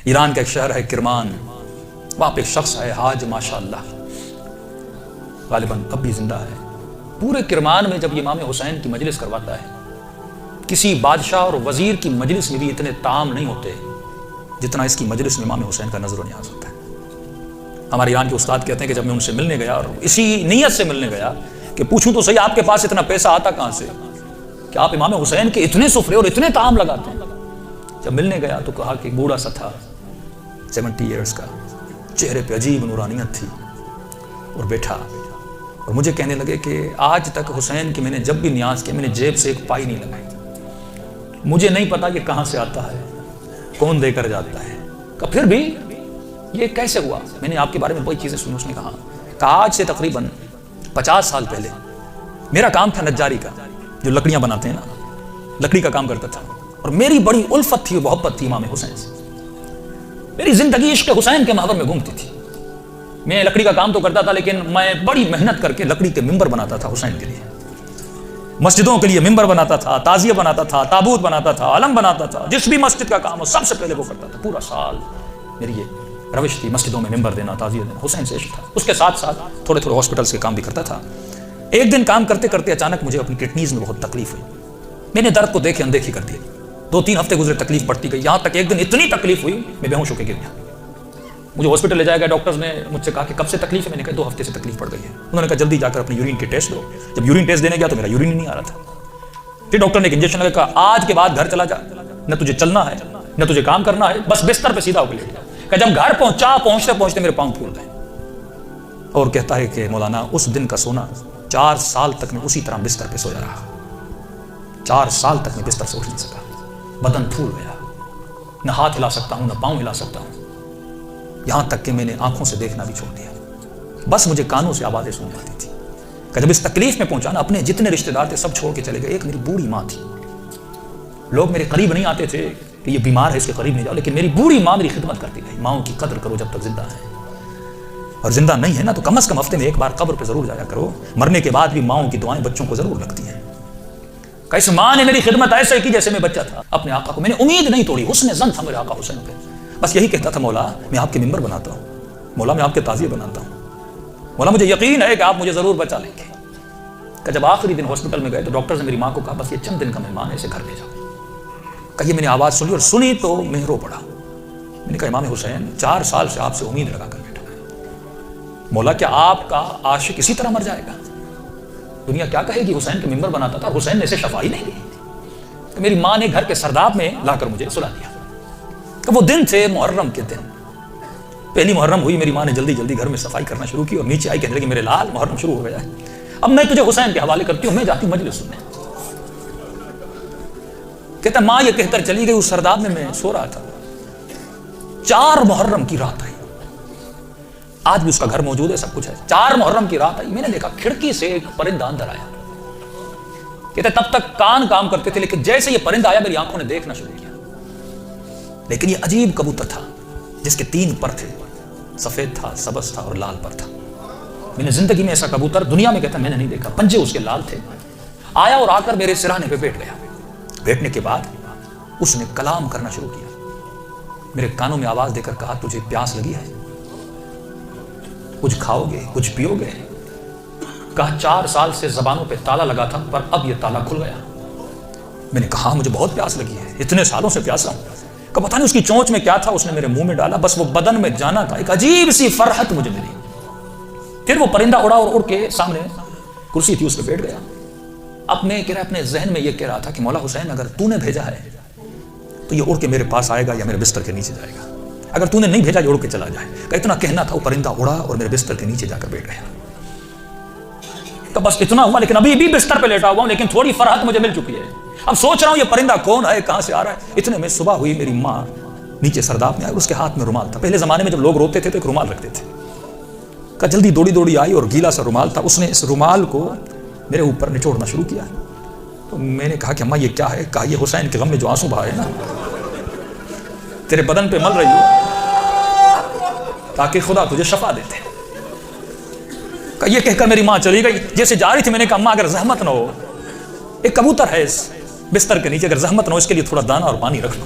ایران کا ایک شہر ہے کرمان، وہاں پہ ایک شخص ہے حاج ماشاءاللہ، غالباً اب بھی زندہ ہے۔ پورے کرمان میں جب امام حسین کی مجلس کرواتا ہے، کسی بادشاہ اور وزیر کی مجلس میں بھی اتنے طعام نہیں ہوتے جتنا اس کی مجلس میں امام حسین کا نظر و نیاز ہوتا ہے۔ ہمارے ایران کے استاد کہتے ہیں کہ جب میں ان سے ملنے گیا اور اسی نیت سے ملنے گیا کہ پوچھوں تو صحیح آپ کے پاس اتنا پیسہ آتا کہاں سے کہ آپ امام حسین کے اتنے سفرے اور اتنے طعام لگاتے ہیں۔ جب ملنے گیا تو کہا کہ بوڑھا سا تھا 70 ایئرز کا، چہرے پہ عجیب نورانیت تھی، اور بیٹھا اور مجھے کہنے لگے کہ آج تک حسین کی میں نے جب بھی نیاز کیا میں نے جیب سے ایک پائی نہیں لگائی، مجھے نہیں پتا یہ کہاں سے آتا ہے، کون دے کر جاتا ہے، کہ پھر بھی یہ کیسے ہوا؟ میں نے آپ کے بارے میں بہت چیزیں سنی۔ اس نے کہا کہ آج سے تقریباً 50 سال پہلے میرا کام تھا نجاری کا، جو لکڑیاں بناتے ہیں نا، لکڑی کا کام کرتا تھا، اور میری بڑی الفت تھی، محبت تھی امام حسین سے، میری زندگی عشق حسین کے محور میں گھومتی تھی۔ میں لکڑی کا کام تو کرتا تھا لیکن میں بڑی محنت کر کے لکڑی کے ممبر بناتا تھا حسین کے لیے، مسجدوں کے لیے ممبر بناتا تھا، تعزیہ بناتا تھا، تابوت بناتا تھا، علم بناتا تھا، جس بھی مسجد کا کام ہو سب سے پہلے وہ کرتا تھا۔ پورا سال میری یہ روش تھی، مسجدوں میں ممبر دینا، تعزیہ دینا، حسین سے عشق تھا۔ اس کے ساتھ ساتھ تھوڑے ہاسپٹلس کے کام بھی کرتا تھا۔ ایک دن کام کرتے کرتے اچانک مجھے اپنی کڈنیز میں بہت تکلیف ہوئی، میں نے درد کو دیکھے اندیکھی کر دی، 2-3 ہفتے گزرے، تکلیف بڑھتی گئی، یہاں تک ایک دن اتنی تکلیف ہوئی میں بے ہوش ہو کے گر گیا۔ مجھے ہاسپٹل لے جایا گیا، ڈاکٹرز نے مجھ سے کہا کہ کب سے تکلیف ہے؟ میں نے کہا 2 ہفتے سے تکلیف پڑ گئی ہے۔ انہوں نے کہا جلدی جا کر اپنی یورین کے ٹیسٹ دو۔ جب یورین ٹیسٹ دینے گیا تو میرا یورین ہی نہیں آ رہا تھا۔ پھر ڈاکٹر نے ایک انجیکشن لگا، کہا آج کے بعد گھر چلا جا، نہ تجھے چلنا ہے نہ تجھے کام کرنا ہے، بس بستر پہ سیدھا ہو کے لیٹ جا۔ کہ جب گھر پہنچتے پہنچتے میرے پاؤں پھول گئے، اور کہتا ہے کہ مولانا اس دن کا سونا 4 سال تک میں اسی طرح بستر پہ سویا رہا، 4 سال تک میں بستر سے اٹھ نہیں سکا، بدن پھول گیا، نہ ہاتھ ہلا سکتا ہوں نہ پاؤں ہلا سکتا ہوں، یہاں تک کہ میں نے آنکھوں سے دیکھنا بھی چھوڑ دیا، بس مجھے کانوں سے آوازیں سن پاتی تھی۔ کہ جب اس تکلیف میں پہنچا نا، اپنے جتنے رشتہ دار تھے سب چھوڑ کے چلے گئے۔ ایک میری بوڑھی ماں تھی، لوگ میرے قریب نہیں آتے تھے کہ یہ بیمار ہے اس کے قریب نہیں جاؤ، لیکن میری بوڑھی ماں میری خدمت کرتی گئی۔ ماؤں کی قدر کرو جب تک زندہ ہے، اور زندہ نہیں ہے نا تو کم از کم ہفتے میں ایک بار قبر پہ ضرور جایا کرو۔ مرنے کے بعد بھی ماؤں کی دعائیں بچوں کو ضرور لگتی ہیں۔ کہ اس ماں نے میری خدمت ایسے کی جیسے میں بچہ تھا اپنے آقا کو، میں نے امید نہیں توڑی، حسن ظن تھا میرے آقا حسین پہ، بس یہی کہتا تھا مولا میں آپ کے ممبر بناتا ہوں، مولا میں آپ کے تعزیے بناتا ہوں، مولا مجھے یقین ہے کہ آپ مجھے ضرور بچا لیں گے۔ کہ جب آخری دن ہاسپٹل میں گئے تو ڈاکٹرز نے میری ماں کو کہا بس یہ چند دن کا مہمان ہے، اسے گھر لے جاؤ۔ کہ یہ میں نے آواز سنی، اور سنی تو میں رو پڑا۔ میں نے کہا امام حسین 4 سال سے آپ سے امید لگا کر بیٹھا، مولا کیا آپ کا عاشق اسی طرح مر جائے گا؟ دنیا کیا کہے گی؟ حسین کے ممبر بناتا تھا، حسین نے اسے شفا ہی نہیں دی۔ کہ میری ماں نے گھر کے سرداب میں لا کر مجھے سلا دیا۔ کہ وہ دن تھے محرم کے دن، پہلی محرم ہوئی، میری ماں نے جلدی جلدی گھر میں صفائی کرنا شروع کی، اور نیچے آئی کہنے لگی میرے لال محرم شروع ہو گیا ہے، اب میں تجھے حسین کے حوالے کرتی ہوں، میں جاتی ہوں مجلس سننے۔ کہتا ماں یہ کہہ کر چلی گئی، اس سرداب میں سو رہا تھا، 4 محرم کی رات آئی، آج بھی اس کا گھر موجود ہے، سب کچھ ہے۔ 4 محرم کی رات آئی، میں نے دیکھا کھڑکی سے ایک پرندہ اندر آیا۔ کہتے تب تک کان کام کرتے تھے، لیکن جیسے یہ پرندہ آیا میری آنکھوں نے دیکھنا شروع کیا۔ لیکن یہ عجیب کبوتر تھا جس کے 3 پر تھے، سفید تھا، سبز تھا اور لال پر تھا۔ میں نے زندگی میں ایسا کبوتر دنیا میں کہتا میں نے نہیں دیکھا، پنجے اس کے لال تھے۔ آیا اور آ کر میرے سرانے پہ بیٹھ گیا۔ بیٹھنے کے بعد اس نے کلام کرنا شروع کیا، میرے کانوں میں آواز دے کر کہا تجھے پیاس لگی ہے؟ کچھ کھاؤ گے، کچھ پیو گے؟ کہا 4 سال سے زبانوں پہ تالا لگا تھا پر اب یہ تالا کھل گیا۔ میں نے کہا مجھے بہت پیاس لگی ہے، اتنے سالوں سے پیاسا ہوں۔ کہ پتہ نہیں اس کی چونچ میں کیا تھا، اس نے میرے منہ میں ڈالا، بس وہ بدن میں جانا تھا، ایک عجیب سی فرحت مجھے ملی۔ پھر وہ پرندہ اڑا اور اڑ کے سامنے کرسی تھی اس پہ بیٹھ گیا۔ اب میں کہہ رہا اپنے ذہن میں یہ کہہ رہا تھا کہ مولا حسین اگر تو نے بھیجا ہے تو یہ اڑ کے میرے پاس آئے گا یا میرے بستر کے نیچے جائے گا، اگر تو نے نہیں بھیجا یہ اڑ کے چلا جائے۔ کہ اتنا کہنا تھا، وہ پرندہ اڑا اور میرے بستر کے نیچے جا کر بیٹھ گیا۔ تو بس اتنا ہوا، لیکن ابھی بھی بستر پہ لیٹا ہوا ہوں، لیکن تھوڑی فرحت مجھے مل چکی ہے۔ اب سوچ رہا ہوں یہ پرندہ کون ہے، کہاں سے آ رہا ہے۔ اتنے میں صبح ہوئی، میری ماں نیچے سرداب میں آئی، اس کے ہاتھ میں رومال تھا۔ پہلے زمانے میں جب لوگ روتے تھے تو ایک رومال رکھتے تھے۔ کہ جلدی دوڑی دوڑی آئی اور گیلا سا رومال تھا، اس نے اس رومال کو میرے اوپر نچوڑنا شروع کیا۔ تو میں نے کہا کہ اماں یہ کیا ہے؟ کہا یہ حسین کے غم میں جو آنسو بہائے نا تیرے بدن پہ مل رہی ہو تاکہ خدا تجھے شفا دیتے۔ کہ یہ کہہ کر میری ماں چلی گئی۔ جیسے جا رہی تھی میں نے کہا اماں اگر زحمت نہ ہو، ایک کبوتر ہے اس بستر کے نیچے، اگر زحمت نہ ہو اس کے لیے تھوڑا دانا اور پانی رکھ لو۔